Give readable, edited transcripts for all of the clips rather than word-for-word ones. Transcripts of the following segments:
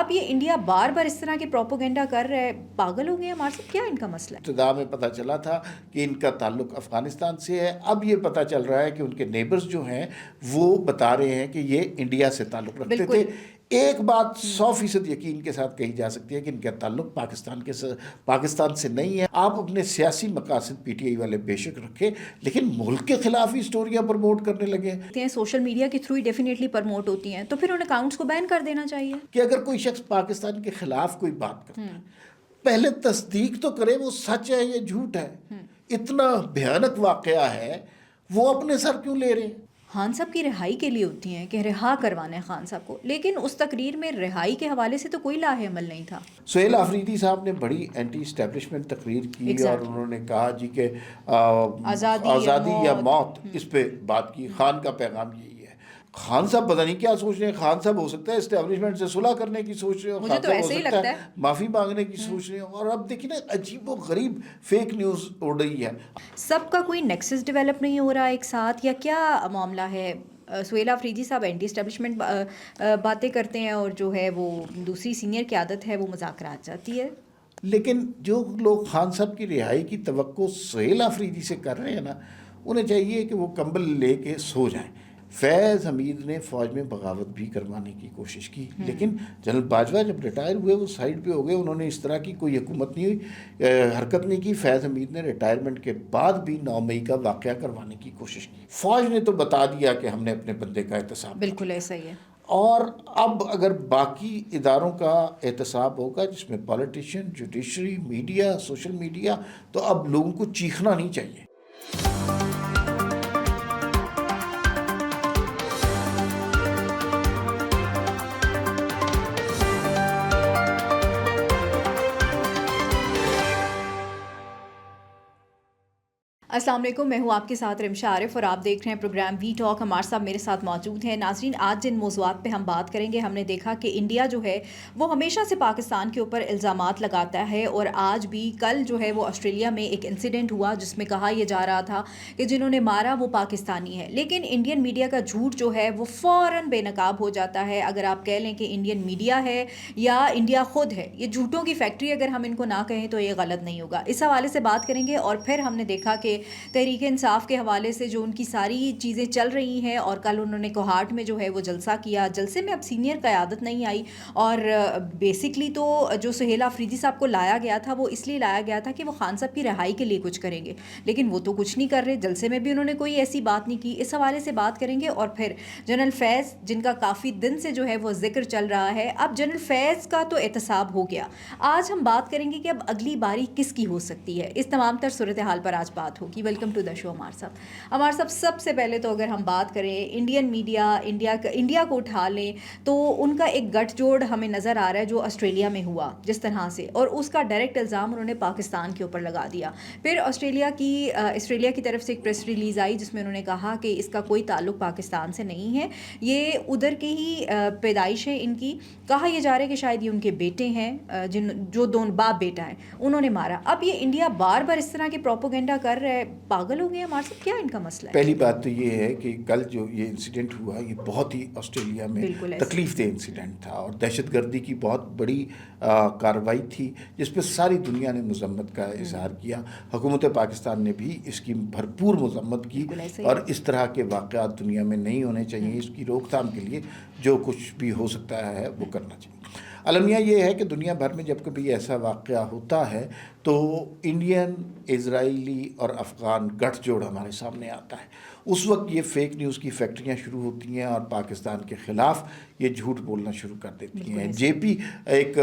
اب یہ انڈیا بار بار اس طرح کے پروپیگنڈا کر رہا ہے، پاگل ہو گئے ہمارے ساتھ، کیا ان کا مسئلہ ہے؟ ابتدا میں پتہ چلا تھا کہ ان کا تعلق افغانستان سے ہے، اب یہ پتہ چل رہا ہے کہ ان کے نیبرز جو ہیں وہ بتا رہے ہیں کہ یہ انڈیا سے تعلق رکھتے تھے۔ ایک بات 100% یقین کے ساتھ کہی جا سکتی ہے کہ ان کا تعلق پاکستان سے نہیں ہے۔ آپ اپنے سیاسی مقاصد پی ٹی آئی والے بے شک رکھیں، لیکن ملک کے خلاف ہی اسٹوریاں پروموٹ کرنے لگے ہیں۔ سوشل میڈیا کے تھرو ہی ڈیفینیٹلی پروموٹ ہوتی ہیں، تو پھر ان اکاؤنٹس کو بین کر دینا چاہیے۔ کہ اگر کوئی شخص پاکستان کے خلاف کوئی بات کرتا ہے، پہلے تصدیق تو کرے وہ سچ ہے یا جھوٹ ہے۔ اتنا بھیانک واقعہ ہے، وہ اپنے سر کیوں لے رہے ہیں؟ خان صاحب کی رہائی کے لیے ہوتی ہیں کہ رہا کروانا ہے خان صاحب کو، لیکن اس تقریر میں رہائی کے حوالے سے تو کوئی لاہ عمل نہیں تھا۔ سہیل آفریدی صاحب نے بڑی اینٹی اسٹیبلشمنٹ تقریر کی اور انہوں نے کہا جی کہ آزادی یا موت، اس پہ بات کی۔ خان کا پیغام یہی ہے۔ خان صاحب پتہ نہیں کیا سوچ رہے ہیں۔ خان صاحب ہو سکتا ہے اسٹیبلشمنٹ سے صلح کرنے کی سوچ رہے ہو، مجھے تو ایسے ہی لگتا ہے معافی مانگنے کی سوچ رہے ہو، اور اب دیکھیں نا عجیب و غریب فیک نیوز اڑ رہی ہے۔ سب کا کوئی نیکسس ڈیولپ نہیں ہو رہا ایک ساتھ، یا کیا معاملہ ہے؟ سہیل آفریدی صاحب اینٹی اسٹیبلشمنٹ باتیں کرتے ہیں، اور جو ہے وہ دوسری سینئر قیادت ہے وہ مذاکرات چاہتی ہے۔ لیکن جو لوگ خان صاحب کی رہائی کی توقع سہیل آفریدی سے کر رہے ہیں نا، انہیں چاہیے کہ وہ کمبل لے کے سو جائیں۔ فیض حمید نے فوج میں بغاوت بھی کروانے کی کوشش کی، لیکن جنرل باجوہ جب ریٹائر ہوئے وہ سائیڈ پہ ہو گئے، انہوں نے اس طرح کی کوئی حکومت حرکت نہیں کی۔ فیض حمید نے ریٹائرمنٹ کے بعد بھی 9 مئی کا واقعہ کروانے کی کوشش کی۔ فوج نے تو بتا دیا کہ ہم نے اپنے بندے کا احتساب، بالکل ایسا ہی ہے۔ اور اب اگر باقی اداروں کا احتساب ہوگا جس میں politician, judiciary, media, social media, تو اب لوگوں کو چیخنا نہیں چاہیے۔ السلام علیکم، میں ہوں آپ کے ساتھ رمشہ عارف اور آپ دیکھ رہے ہیں پروگرام وی ٹاک۔ ہمارے صاحب میرے ساتھ موجود ہیں۔ ناظرین، آج جن موضوعات پہ ہم بات کریں گے، ہم نے دیکھا کہ انڈیا جو ہے وہ ہمیشہ سے پاکستان کے اوپر الزامات لگاتا ہے، اور آج بھی کل جو ہے وہ آسٹریلیا میں ایک انسیڈنٹ ہوا جس میں کہا یہ جا رہا تھا کہ جنہوں نے مارا وہ پاکستانی ہے، لیکن انڈین میڈیا کا جھوٹ جو ہے وہ فوراً بے نقاب ہو جاتا ہے۔ اگر آپ کہہ لیں کہ انڈین میڈیا ہے یا انڈیا خود ہے، یہ جھوٹوں کی فیکٹری اگر ہم ان کو نہ کہیں تو یہ غلط نہیں ہوگا۔ اس حوالے سے بات کریں گے، اور پھر ہم نے دیکھا کہ تحریک انصاف کے حوالے سے جو ان کی ساری چیزیں چل رہی ہیں، اور کل انہوں نے کوہاٹ میں جو ہے وہ جلسہ کیا، جلسے میں اب سینئر قیادت نہیں آئی، اور بیسکلی تو جو سہیل آفریدی صاحب کو لایا گیا تھا وہ اس لیے لایا گیا تھا کہ وہ خان صاحب کی رہائی کے لیے کچھ کریں گے، لیکن وہ تو کچھ نہیں کر رہے، جلسے میں بھی انہوں نے کوئی ایسی بات نہیں کی۔ اس حوالے سے بات کریں گے، اور پھر جنرل فیض جن کا کافی دن سے جو ہے وہ ذکر چل رہا ہے، اب جنرل فیض کا تو احتساب ہو گیا۔ آج ہم بات کریں گے کہ اب اگلی باری کس کی ہو سکتی ہے، اس تمام تر صورتحال پر آج بات ہوگی۔ ویلکم ٹو دا شو ہمارے صاحب۔ سب سے پہلے تو اگر ہم بات کریں انڈین میڈیا، انڈیا کو اٹھا لیں تو ان کا ایک گٹھ جوڑ ہمیں نظر آ رہا ہے جو آسٹریلیا میں ہوا جس طرح سے، اور اس کا ڈائریکٹ الزام انہوں نے پاکستان کے اوپر لگا دیا۔ پھر آسٹریلیا کی طرف سے ایک پریس ریلیز آئی جس میں انہوں نے کہا کہ اس کا کوئی تعلق پاکستان سے نہیں ہے، یہ ادھر کی ہی پیدائش ہے ان کی۔ کہا یہ جا رہا ہے کہ شاید یہ ان کے بیٹے ہیں، جو دونوں باپ بیٹا ہیں، انہوں نے مارا۔ اب یہ انڈیا بار بار اس طرح کے پروپیگنڈا کر رہا ہے، پاگل ہو گئے ہمارے ساتھ، کیا ان کا مسئلہ ہے؟ پہلی بات تو یہ ہے کہ کل جو یہ انسیڈنٹ ہوا یہ بہت ہی آسٹریلیا میں تکلیف دہ انسیڈنٹ تھا، اور دہشت گردی کی بہت بڑی کارروائی تھی جس پہ ساری دنیا نے مذمت کا اظہار کیا۔ حکومت پاکستان نے بھی اس کی بھرپور مذمت کی، اور اس طرح کے واقعات دنیا میں نہیں ہونے چاہیے۔ اس کی روک تھام کے لیے جو کچھ بھی ہو سکتا ہے وہ کرنا چاہیے۔ المیہ یہ ہے کہ دنیا بھر میں جب کبھی ایسا واقعہ ہوتا ہے تو انڈین، اسرائیلی اور افغان گٹھ جوڑ ہمارے سامنے آتا ہے۔ اس وقت یہ فیک نیوز کی فیکٹریاں شروع ہوتی ہیں اور پاکستان کے خلاف یہ جھوٹ بولنا شروع کر دیتی ہیں۔ جے پی ایک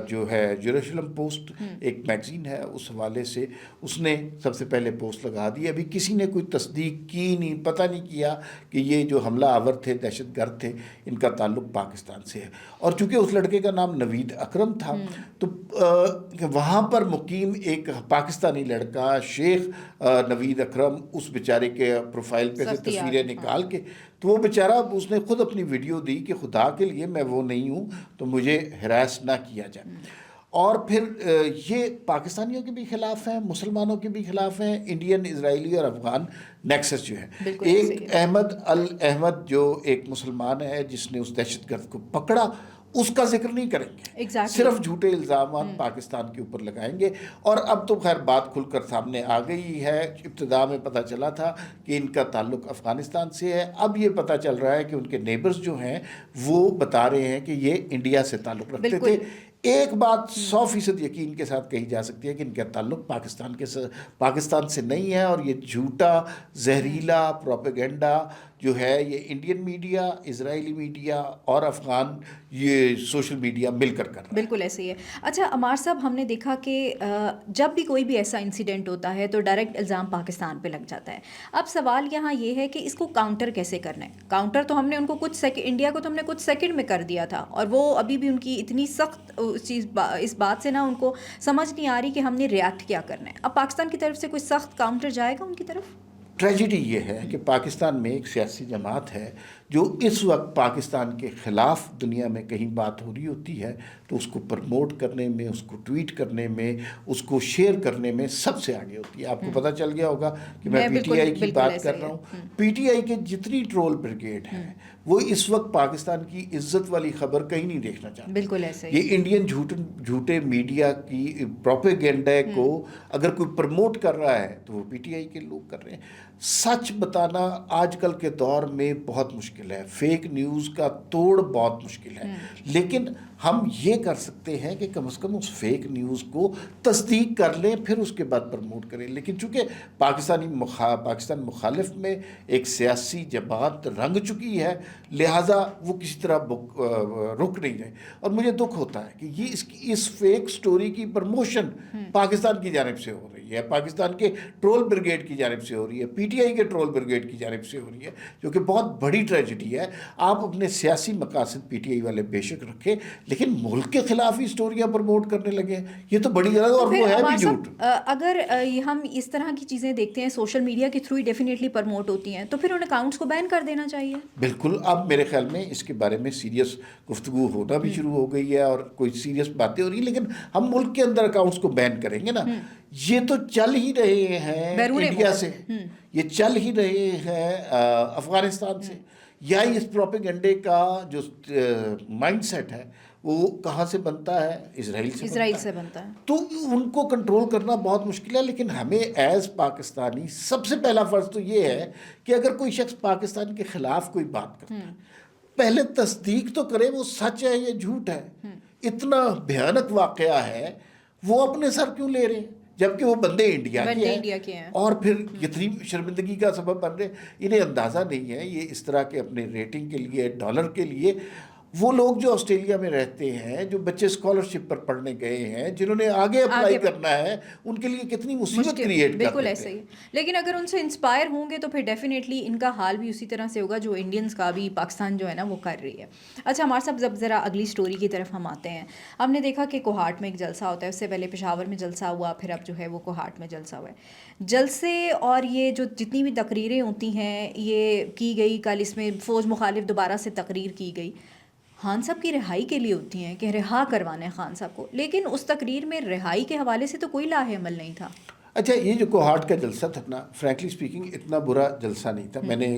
جو ہے جیروسلم پوسٹ ایک میگزین ہے، اس حوالے سے اس نے سب سے پہلے پوسٹ لگا دی۔ ابھی کسی نے کوئی تصدیق کی نہیں، پتہ نہیں کیا کہ یہ جو حملہ آور تھے، دہشت گرد تھے، ان کا تعلق پاکستان سے ہے۔ اور چونکہ اس لڑکے کا نام نوید اکرم تھا تو وہاں پر مقیم ایک پاکستانی لڑکا شیخ نوید اکرم، اس بیچارے کے پروفائل پہ سے تصویریں نکال کے، تو وہ بیچارہ اس نے خود اپنی ویڈیو دی کہ خدا کے لیے میں وہ نہیں ہوں تو مجھے ہراس نہ کیا جائے۔ اور پھر یہ پاکستانیوں کے بھی خلاف ہیں، مسلمانوں کے بھی خلاف ہیں، انڈین، اسرائیلی اور افغان نیکسس جو ہے۔ ایک احمد جو ایک مسلمان ہے جس نے اس دہشت گرد کو پکڑا، اس کا ذکر نہیں کریں گے. صرف جھوٹے الزامات پاکستان کے اوپر لگائیں گے. اور اب تو خیر بات کھل کر سامنے آ گئی ہے. ابتدا میں پتہ چلا تھا کہ ان کا تعلق افغانستان سے ہے. اب یہ پتہ چل رہا ہے کہ ان کے نیبرز جو ہیں وہ بتا رہے ہیں کہ یہ انڈیا سے تعلق رکھتے تھے. ایک بات 100% یقین کے ساتھ کہی جا سکتی ہے کہ ان کا تعلق پاکستان سے نہیں ہے. اور یہ جھوٹا زہریلا پروپیگنڈا جو ہے یہ انڈین میڈیا, اسرائیلی میڈیا اور افغان یہ سوشل میڈیا مل کر رہا ہے. بالکل ایسے ہی ہے. اچھا عمار صاحب, ہم نے دیکھا کہ جب بھی کوئی بھی ایسا انسیڈنٹ ہوتا ہے تو ڈائریکٹ الزام پاکستان پہ لگ جاتا ہے. اب سوال یہاں یہ ہے کہ اس کو کاؤنٹر کیسے کرنا ہے. کاؤنٹر تو ہم نے ان کو انڈیا کو تو ہم نے کچھ سیکنڈ میں کر دیا تھا, اور وہ ابھی بھی ان کی اتنی سخت اس بات سے نا ان کو سمجھ نہیں آ رہی کہ ہم نے ریئیکٹ کیا کرنا ہے. اب پاکستان کی طرف سے کوئی سخت کاؤنٹر جائے گا ان کی طرف؟ ٹریجڈی یہ ہے کہ پاکستان میں ایک سیاسی جماعت ہے جو اس وقت پاکستان کے خلاف دنیا میں کہیں بات ہو رہی ہوتی ہے تو اس کو پرموٹ کرنے میں, اس کو ٹویٹ کرنے میں, اس کو شیئر کرنے میں سب سے آگے ہوتی ہے. آپ کو پتہ چل گیا ہوگا کہ میں پی ٹی آئی کی بات کر رہا ہوں. پی ٹی آئی کے جتنی ٹرول بریگیڈ ہے وہ اس وقت پاکستان کی عزت والی خبر کہیں نہیں دیکھنا چاہتے. بالکل ایسے ہی. یہ انڈین جھوٹے میڈیا کی پروپیگنڈا کو اگر کوئی پرموٹ کر رہا ہے تو وہ پی ٹی آئی کے لوگ کر رہے ہیں. سچ بتانا آج کل کے دور میں بہت مشکل ہے. فیک نیوز کا توڑ بہت مشکل ہے. لیکن ہم یہ کر سکتے ہیں کہ کم از کم اس فیک نیوز کو تصدیق کر لیں, پھر اس کے بعد پرموٹ کریں. لیکن چونکہ پاکستان مخالف میں ایک سیاسی جماعت رنگ چکی ہے, لہٰذا وہ کسی طرح رک نہیں رہے. اور مجھے دکھ ہوتا ہے کہ یہ اس فیک سٹوری کی پرموشن پاکستان کی جانب سے ہو رہی ہے, پاکستان کے ٹرول بریگیڈ کی جانب سے ہو رہی ہے, پی ٹی آئی کے ٹرول بریگیڈ کی جانب سے ہو رہی ہے, جو کہ بہت بڑی ٹریجڈی ہے. آپ اپنے سیاسی مقاصد پی ٹی آئی والے بے شک رکھیں, لیکن ملک کے خلاف ہی سٹوریاں پرموٹ کرنے لگے ہیں, یہ تو بڑی غلط. اور وہ ہے بھی جھوٹ. اگر ہم اس طرح کی چیزیں دیکھتے ہیں سوشل میڈیا کے تھرو ہی ڈیفینیٹلی پرموٹ ہوتی ہیں, تو پھر ان اکاؤنٹس کو بین کر دینا چاہیے. بالکل. اب میرے خیال میں اس کے بارے میں سیریس گفتگو ہونا بھی شروع ہو گئی ہے اور کوئی سیریس باتیں ہو رہی ہیں. لیکن ہم ملک کے اندر اکاؤنٹس کو بین کریں گے نا, یہ تو چل ہی رہے ہیں انڈیا سے, یہ چل ہی رہے ہیں افغانستان سے. یا اس پروپیگنڈے کا جو مائنڈ سیٹ ہے وہ کہاں سے بنتا ہے؟ اسرائیل سے بنتا ہے. تو ان کو کنٹرول کرنا بہت مشکل ہے. لیکن ہمیں ایز پاکستانی سب سے پہلا فرض تو یہ ہے کہ اگر کوئی شخص پاکستان کے خلاف کوئی بات کرتا ہے, پہلے تصدیق تو کرے وہ سچ ہے یا جھوٹ ہے. اتنا بھیانک واقعہ ہے, وہ اپنے سر کیوں لے رہے ہیں جبکہ وہ بندے انڈیا کے ہیں, اور پھر کتنی شرمندگی کا سبب بن رہے ہیں. انہیں اندازہ نہیں ہے یہ اس طرح کے اپنے ریٹنگ کے لیے, ڈالر کے لیے. وہ لوگ جو آسٹریلیا میں رہتے ہیں, جو بچے اسکالرشپ پر پڑھنے گئے ہیں, جنہوں نے آگے اپلائی کرنا ہے, ان کے لیے کتنی مصیبت کریٹ کرتے ہیں. بالکل ایسے ہی. لیکن اگر ان سے انسپائر ہوں گے تو پھر ڈیفینیٹلی ان کا حال بھی اسی طرح سے ہوگا جو انڈینز کا بھی پاکستان جو ہے نا وہ کر رہی ہے. اچھا ہمارے صاحب, جب ذرا اگلی سٹوری کی طرف ہم آتے ہیں, ہم نے دیکھا کہ کوہاٹ میں ایک جلسہ ہوتا ہے. اس سے پہلے پشاور میں جلسہ ہوا, پھر اب جو ہے وہ کوہاٹ میں جلسہ ہوا ہے. جلسے اور یہ جو جتنی بھی تقریریں ہوتی ہیں یہ کی گئی, کل اس میں فوج مخالف دوبارہ سے تقریر کی گئی. خان صاحب کی رہائی کے لیے ہوتی ہیں کہ رہا کروانا ہے خان صاحب کو, لیکن اس تقریر میں رہائی کے حوالے سے تو کوئی لاہے عمل نہیں تھا. اچھا, یہ جو کوہاٹ کا جلسہ تھا نا, فرینکلی اسپیکنگ اتنا برا جلسہ نہیں تھا. میں نے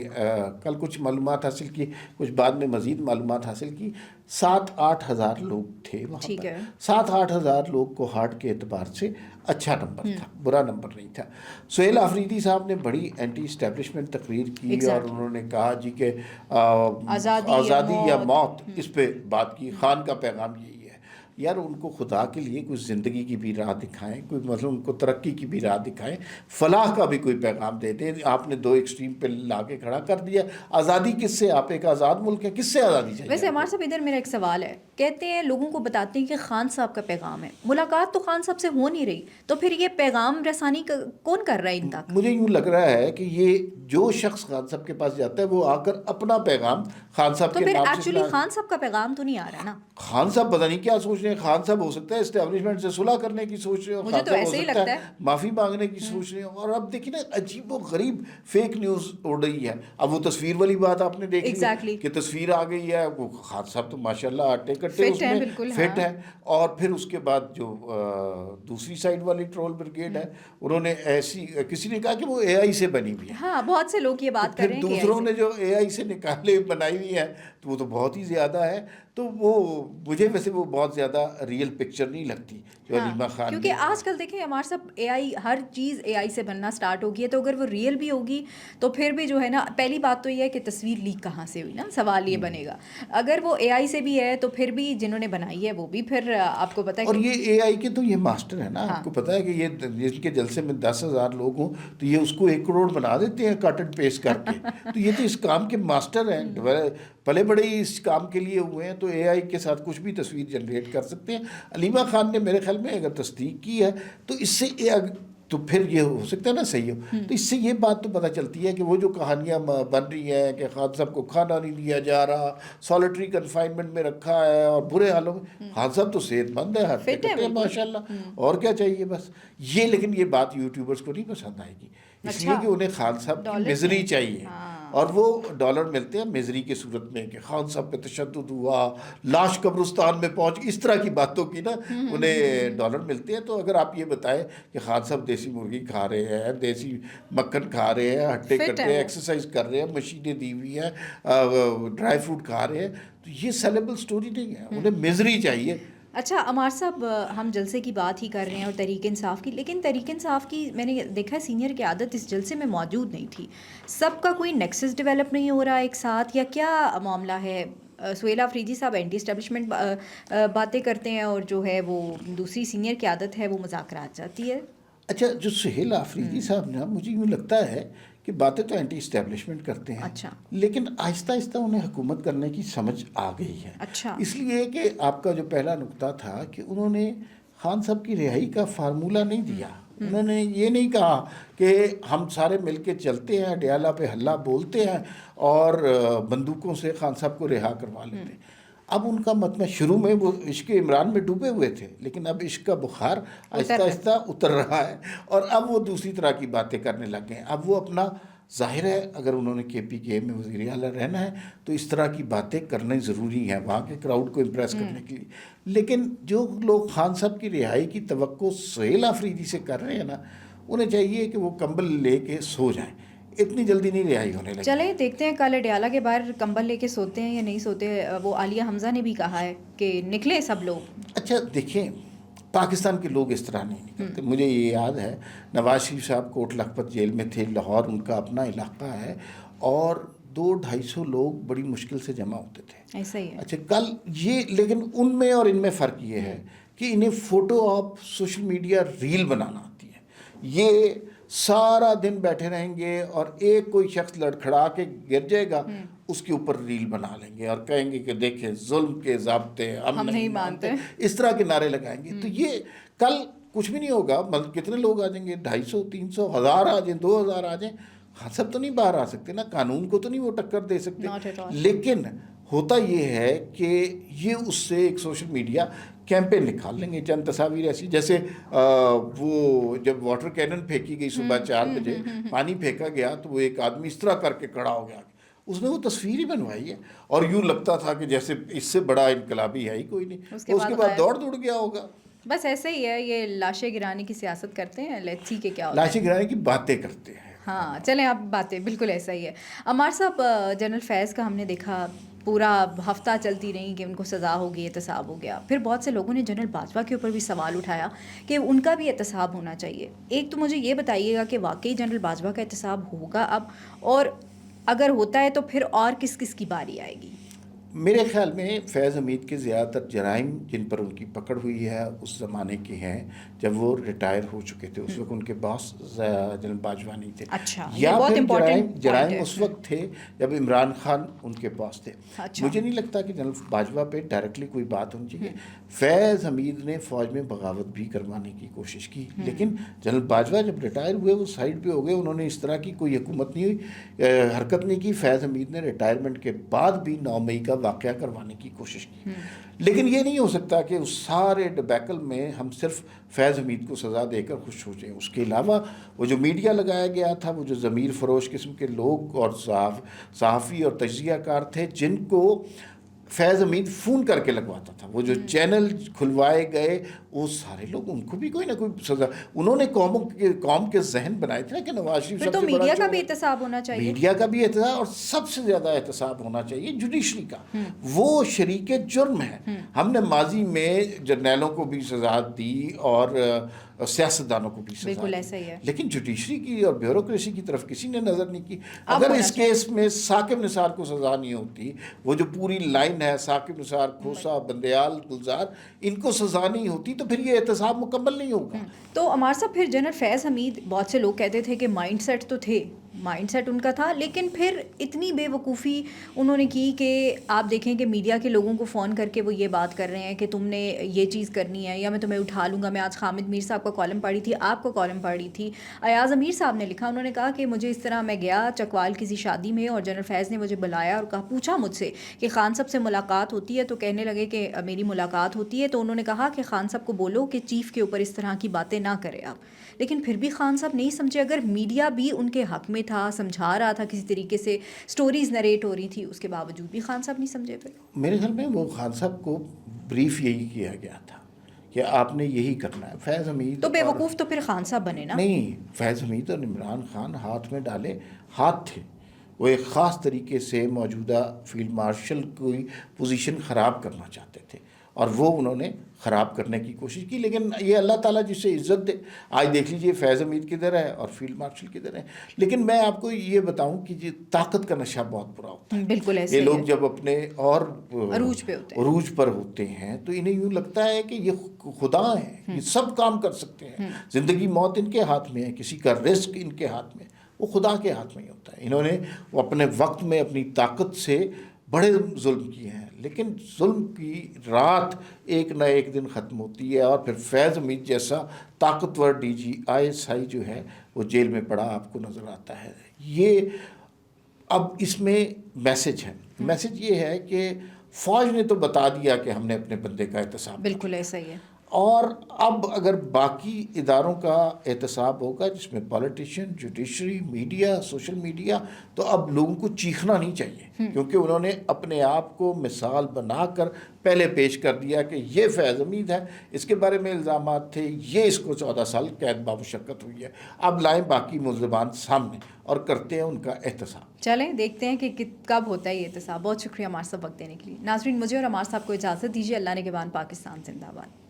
کل کچھ معلومات حاصل کی, کچھ بعد میں مزید معلومات حاصل کی. 7-8 ہزار لوگ تھے وہاں پر. 7-8 ہزار لوگ کوہاٹ کے اعتبار سے اچھا نمبر تھا, برا نمبر نہیں تھا. سہیل آفریدی صاحب نے بڑی اینٹی اسٹیبلشمنٹ تقریر کی اور انہوں نے کہا جی کہ آزادی یا موت, اس پہ بات کی. خان کا پیغام یہی ہے. یار ان کو خدا کے لیے کوئی زندگی کی بھی راہ دکھائیں, کوئی مطلب ان کو ترقی کی بھی راہ دکھائیں, فلاح کا بھی کوئی پیغام دے دیں. آپ نے 2 ایکسٹریم پہ لا کے کھڑا کر دیا. آزادی کس سے؟ آپ ایک آزاد ملک ہے, کس سے آزادی چاہیے؟ ویسے ہمارے صاحب ادھر میرا ایک سوال ہے, کہتے ہیں لوگوں کو بتاتے ہیں کہ خان صاحب کا پیغام ہے, ملاقات تو خان صاحب سے ہو نہیں رہی, تو پھر یہ پیغام رسانی کون کر رہا ہے ان تک؟ مجھے یوں لگ رہا ہے کہ یہ جو شخص خان صاحب کے پاس جاتا ہے وہ آ کر اپنا پیغام خان صاحب کے نام سے. تو پھر ایکچولی خان صاحب کا پیغام تو نہیں آ رہا نا. خان صاحب پتہ نہیں کیا سوچ رہے ہیں. خان صاحب ہو سکتا ہے اسٹیبلشمنٹ سے صلح کرنے کی سوچ رہے ہو, مجھے تو ایسے ہی لگتا ہے معافی مانگنے کی سوچ رہے ہو. اور اب دیکھیں نا, عجیب و غریب فیک نیوز اڑ رہی ہے. اب وہ تصویر والی بات آپ نے دیکھی کہ تصویر آ گئی ہے, وہ خان صاحب تو ماشاءاللہ آٹے کٹے اس میں فٹ ہے. اور پھر اس کے بعد جو دوسری سائڈ والی ٹرول بریگیڈ ہے, انہوں نے ایسی, کسی نے کہا کہ وہ اے آئی سے بنی ہوئی ہے. ہاں, بہت سے لوگ یہ بات کر رہے ہیں. دوسروں نے جو اے آئی سے نکالے بنائی ہوئی ہے, تو وہ تو بہت ہی زیادہ ہے. تو وہ مجھے ویسے وہ بہت زیادہ ریئل پکچر نہیں لگتی جو علیمہ خان کیونکہ آج کل دیکھیں ہمارے سب اے آئی، ہر چیز اے آئی سے بننا سٹارٹ ہو گئی ہے، تو اگر وہ ریئل بھی ہوگی تو پھر بھی جو ہے نا، پہلی بات تو یہ ہے کہ تصویر لیک کہاں سے ہوئی نا، سوال یہ بنے گا. اگر وہ اے آئی سے بھی ہے تو پھر بھی جنہوں نے بنائی ہے وہ بھی پھر آپ کو پتہ ہے. اور یہ اے آئی کے تو یہ ماسٹر ہے نا. آپ کو پتا ہے کہ یہ جن کے جلسے میں 10,000 لوگ ہوں تو یہ اس کو 1 کروڑ بنا دیتے ہیں کٹ اینڈ پیسٹ کر کے. تو یہ تو اس کام کے ماسٹر ہیں، پلے بڑے ہی اس کام کے لیے ہوئے ہیں. تو اے آئی کے ساتھ کچھ بھی تصویر جنریٹ کر سکتے ہیں. علیمہ خان نے میرے خیال میں اگر تصدیق کی ہے تو اس سے تو پھر یہ ہو سکتا ہے نا صحیح ہو. تو اس سے یہ بات تو پتہ چلتی ہے کہ وہ جو کہانیاں بن رہی ہیں کہ خان صاحب کو کھانا نہیں دیا جا رہا، سالٹری کنفائنمنٹ میں رکھا ہے اور برے حالوں میں. خان صاحب تو صحت مند ہے، ہر فٹ ہے ماشاء اللہ، اور کیا چاہیے بس یہ. لیکن یہ بات یوٹیوبرز کو نہیں پسند آئے گی، اس لیے کہ انہیں خان صاحب کی مزری چاہیے. اور وہ ڈالر ملتے ہیں مزری کی صورت میں کہ خان صاحب پہ تشدد ہوا، لاش قبرستان میں پہنچ، اس طرح کی باتوں کی نا انہیں ڈالر ملتے ہیں. تو اگر آپ یہ بتائیں کہ خان صاحب دیسی مرغی کھا رہے ہیں، دیسی مکھن کھا رہے ہیں، ہٹے کرتے ہیں، ایکسرسائز کر رہے ہیں، مشینیں دی ہوئی ہیں، ڈرائی فروٹ کھا رہے ہیں، تو یہ سیلیبل سٹوری نہیں ہے. انہیں مزری چاہیے. اچھا عمار صاحب، ہم جلسے کی بات ہی کر رہے ہیں اور تحریک انصاف کی، لیکن تحریک انصاف کی میں نے دیکھا ہے سینئر قیادت اس جلسے میں موجود نہیں تھی. سب کا کوئی نیکسس ڈیولپ نہیں ہو رہا ایک ساتھ، یا کیا معاملہ ہے؟ سہیل آفریدی صاحب اینٹی اسٹیبلشمنٹ باتیں کرتے ہیں اور جو ہے وہ دوسری سینئر قیادت ہے وہ مذاکرات چاہتی ہے. اچھا، جو سہیل آفریدی صاحب نا، مجھے یوں لگتا ہے کہ باتیں تو اینٹی اسٹیبلشمنٹ کرتے ہیں، اچھا، لیکن آہستہ آہستہ انہیں حکومت کرنے کی سمجھ آ گئی ہے. اچھا، اس لیے کہ آپ کا جو پہلا نقطہ تھا کہ انہوں نے خان صاحب کی رہائی کا فارمولہ نہیں دیا. انہوں نے یہ نہیں کہا کہ ہم سارے مل کے چلتے ہیں، ڈیالہ پہ ہلہ بولتے ہیں اور بندوقوں سے خان صاحب کو رہا کروا لیتے ہیں. اب ان کا مطلب شروع میں وہ عشق عمران میں ڈوبے ہوئے تھے، لیکن اب عشق کا بخار آہستہ آہستہ اتر رہا ہے اور اب وہ دوسری طرح کی باتیں کرنے لگ گئے ہیں. اب وہ اپنا ظاہر ہے اگر انہوں نے کے پی کے میں وزیر اعلیٰ رہنا ہے تو اس طرح کی باتیں کرنا ضروری ہیں وہاں کے کراؤڈ کو امپریس کرنے کے لیے. لیکن جو لوگ خان صاحب کی رہائی کی توقع سہیل آفریدی سے کر رہے ہیں نا، انہیں چاہیے کہ وہ کمبل لے کے سو جائیں. اتنی جلدی نہیں رہائی ہونے لگی. چلیں دیکھتے ہیں کل اڈیالہ کے باہر کمبل لے کے سوتے ہیں یا نہیں سوتے. وہ عالیہ حمزہ نے بھی کہا ہے کہ نکلے سب لوگ. اچھا دیکھیں، پاکستان کے لوگ اس طرح نہیں نکلتے. مجھے یہ یاد ہے نواز شریف صاحب کوٹ لکھپت جیل میں تھے، لاہور ان کا اپنا علاقہ ہے، اور 200-250 لوگ بڑی مشکل سے جمع ہوتے تھے. ایسا ہی ہے. اچھا کل یہ، لیکن ان میں اور ان میں فرق یہ ہے کہ انہیں photo of social media reel بنانا آتی ہے. یہ سارا دن بیٹھے رہیں گے اور ایک کوئی شخص لڑکھڑا کے گر جائے گا، اس کے اوپر ریل بنا لیں گے اور کہیں گے کہ دیکھیں ظلم کے ضابطے ہم نہیں مانتے، اس طرح کے نعرے لگائیں گے. تو یہ کل کچھ بھی نہیں ہوگا. مطلب کتنے لوگ آ جائیں گے؟ 250 300 1000 آ جائیں، 2000 آ جائیں. خان صاحب تو نہیں باہر آ سکتے نا، قانون کو تو نہیں وہ ٹکر دے سکتے. لیکن ہوتا یہ ہے کہ یہ اس سے ایک سوشل میڈیا کیمپین نکال لیں گے. چند تصاویر ایسی، جیسے وہ جب واٹر کینن پھینکی گئی صبح 4 بجے، پانی پھینکا گیا تو وہ ایک آدمی اس طرح کر کے کھڑا ہو گیا. اس نے وہ تصویر ہی بنوائی ہے اور یوں لگتا تھا کہ جیسے اس سے بڑا انقلابی ہے ہی کوئی نہیں. اس کے بعد دوڑ گیا ہوگا. بس ایسے ہی ہے، یہ لاشیں گرانے کی سیاست کرتے ہیں. لیٹس سی کہ کیا ہوتا ہے. لاشیں گرانے کی باتیں کرتے ہیں. ہاں چلیں آپ باتیں بالکل ایسا ہی ہے. عمار صاحب، جنرل فیض کا ہم نے دیکھا پورا ہفتہ چلتی رہی کہ ان کو سزا ہوگی، احتساب ہو گیا. پھر بہت سے لوگوں نے جنرل باجوہ کے اوپر بھی سوال اٹھایا کہ ان کا بھی احتساب ہونا چاہیے. ایک تو مجھے یہ بتائیے گا کہ واقعی جنرل باجوہ کا احتساب ہوگا اب، اور اگر ہوتا ہے تو پھر اور کس کس کی باری آئے گی؟ میرے خیال میں فیض حمید کے زیادہ تر جرائم جن پر ان کی پکڑ ہوئی ہے اس زمانے کے ہیں جب وہ ریٹائر ہو چکے تھے. اس وقت ان کے باس جنرل باجوہ نہیں تھے. اچھا، یا پھر جرائم اس وقت تھے جب عمران خان ان کے پاس تھے. مجھے نہیں لگتا کہ جنرل باجوہ پہ ڈائریکٹلی کوئی بات ہونی چاہیے. فیض حمید نے فوج میں بغاوت بھی کروانے کی کوشش کی، لیکن جنرل باجوہ جب ریٹائر ہوئے وہ سائڈ پہ ہو گئے. انہوں نے اس طرح کی کوئی حکومت نہیں ہوئی، حرکت نہیں کی. فیض حمید نے ریٹائرمنٹ کے بعد بھی 9 مئی کا واقعہ کروانے کی کوشش کی. لیکن یہ نہیں ہو سکتا کہ اس سارے ڈبیکل میں ہم صرف فیض حمید کو سزا دے کر خوش ہو جائیں. اس کے علاوہ وہ جو میڈیا لگایا گیا تھا، وہ جو ضمیر فروش قسم کے لوگ اور صحافی اور تجزیہ کار تھے جن کو فیض حمید فون کر کے لگواتا تھا، وہ جو چینل کھلوائے گئے وہ سارے لوگ ان کو بھی کوئی نہ کوئی سزا. انہوں نے قوم کے ذہن بنائے تھے نا کہ نواز شریف پھر تو میڈیا کا بھی احتساب ہونا چاہیے. میڈیا کا بھی احتساب اور سب سے زیادہ احتساب ہونا چاہیے جوڈیشری کا. وہ شریک جرم ہے. ہم نے ماضی میں جرنیلوں کو بھی سزا دی اور سیاستدانوں کو بھی سزا دی. بالکل ایسا ہی ہے. لیکن جوڈیشری کی اور بیوروکریسی کی طرف کسی نے نظر نہیں کی. اگر اس کیس میں ثاقب نثار کو سزا نہیں ہوتی, وہ جو پوری لائن ہے ثاقب نثار, کھوسا, بندیال, گلزار, ان کو سزا نہیں ہوتی تو پھر یہ احتساب مکمل نہیں ہوگا. تو عمار صاحب پھر جنرل فیض حمید, بہت سے لوگ کہتے تھے کہ مائنڈ سیٹ تو تھے, مائنڈ سیٹ ان کا تھا, لیکن پھر اتنی بے وقوفی انہوں نے کی کہ آپ دیکھیں کہ میڈیا کے لوگوں کو فون کر کے وہ یہ بات کر رہے ہیں کہ تم نے یہ چیز کرنی ہے یا میں تمہیں اٹھا لوں گا. میں آج حامد میر صاحب کا کالم پڑھی تھی, آپ کا کالم پڑھی تھی, ایاز امیر صاحب نے لکھا, انہوں نے کہا کہ مجھے اس طرح, میں گیا چکوال کسی شادی میں اور جنرل فیض نے مجھے بلایا اور پوچھا مجھ سے کہ خان صاحب سے ملاقات ہوتی ہے, تو کہنے لگے کہ میری ملاقات ہوتی ہے, تو انہوں نے کہا کہ خان صاحب کو بولو کہ چیف کے اوپر اس طرح کی باتیں نہ کرے آپ. لیکن پھر بھی خان صاحب نہیں سمجھے. اگر میڈیا بھی ان کے حق میں تھا, سمجھا رہا تھا, کسی طریقے سے سٹوریز نریٹ ہو رہی تھی, اس کے باوجود بھی خان صاحب نہیں سمجھے. پھر میرے خیال میں وہ خان صاحب کو بریف یہی کیا گیا تھا کہ آپ نے یہی کرنا ہے. فیض حمید تو بے وقوف تو پھر خان صاحب بنے نا. نہیں, فیض حمید اور عمران خان ہاتھ میں ڈالے ہاتھ تھے. وہ ایک خاص طریقے سے موجودہ فیلڈ مارشل کی پوزیشن خراب کرنا چاہتے تھے اور وہ انہوں نے خراب کرنے کی کوشش کی. لیکن یہ اللہ تعالیٰ جسے عزت دے. آج دیکھ لیجئے فیض حمید کدھر ہے اور فیلڈ مارشل کدھر ہے. لیکن میں آپ کو یہ بتاؤں کہ یہ طاقت کا نشہ بہت برا ہوتا ہے. بالکل ایسے یہ لوگ جب اپنے اور عروج پر ہوتے ہیں تو انہیں یوں لگتا ہے کہ یہ خدا ہیں, یہ سب کام کر سکتے ہیں, زندگی موت ان کے ہاتھ میں ہے, کسی کا رزق ان کے ہاتھ میں. وہ خدا کے ہاتھ میں ہی ہوتا ہے. انہوں نے اپنے وقت میں اپنی طاقت سے بڑے ظلم کیے ہیں, لیکن ظلم کی رات ایک نہ ایک دن ختم ہوتی ہے اور پھر فیض حمید جیسا طاقتور DGI جو ہے وہ جیل میں پڑا آپ کو نظر آتا ہے. یہ اب اس میں میسج ہے. میسج یہ ہے کہ فوج نے تو بتا دیا کہ ہم نے اپنے بندے کا احتساب. بالکل ایسا ہی ہے. اور اب اگر باقی اداروں کا احتساب ہوگا جس میں politician, judiciary, media, social media, تو اب لوگوں کو چیخنا نہیں چاہیے کیونکہ انہوں نے اپنے آپ کو مثال بنا کر پہلے پیش کر دیا کہ یہ فیض حمید ہے, اس کے بارے میں الزامات تھے, یہ اس کو 14 سال قید بامشقت ہوئی ہے. اب لائیں باقی ملزمان سامنے اور کرتے ہیں ان کا احتساب. چلیں دیکھتے ہیں کہ کب ہوتا ہے یہ احتساب. بہت شکریہ عمار صاحب وقت دینے کے لیے. ناظرین, مجھے اور عمار صاحب کو اجازت دیجیے. اللہ نگہبان. پاکستان زندہ باد.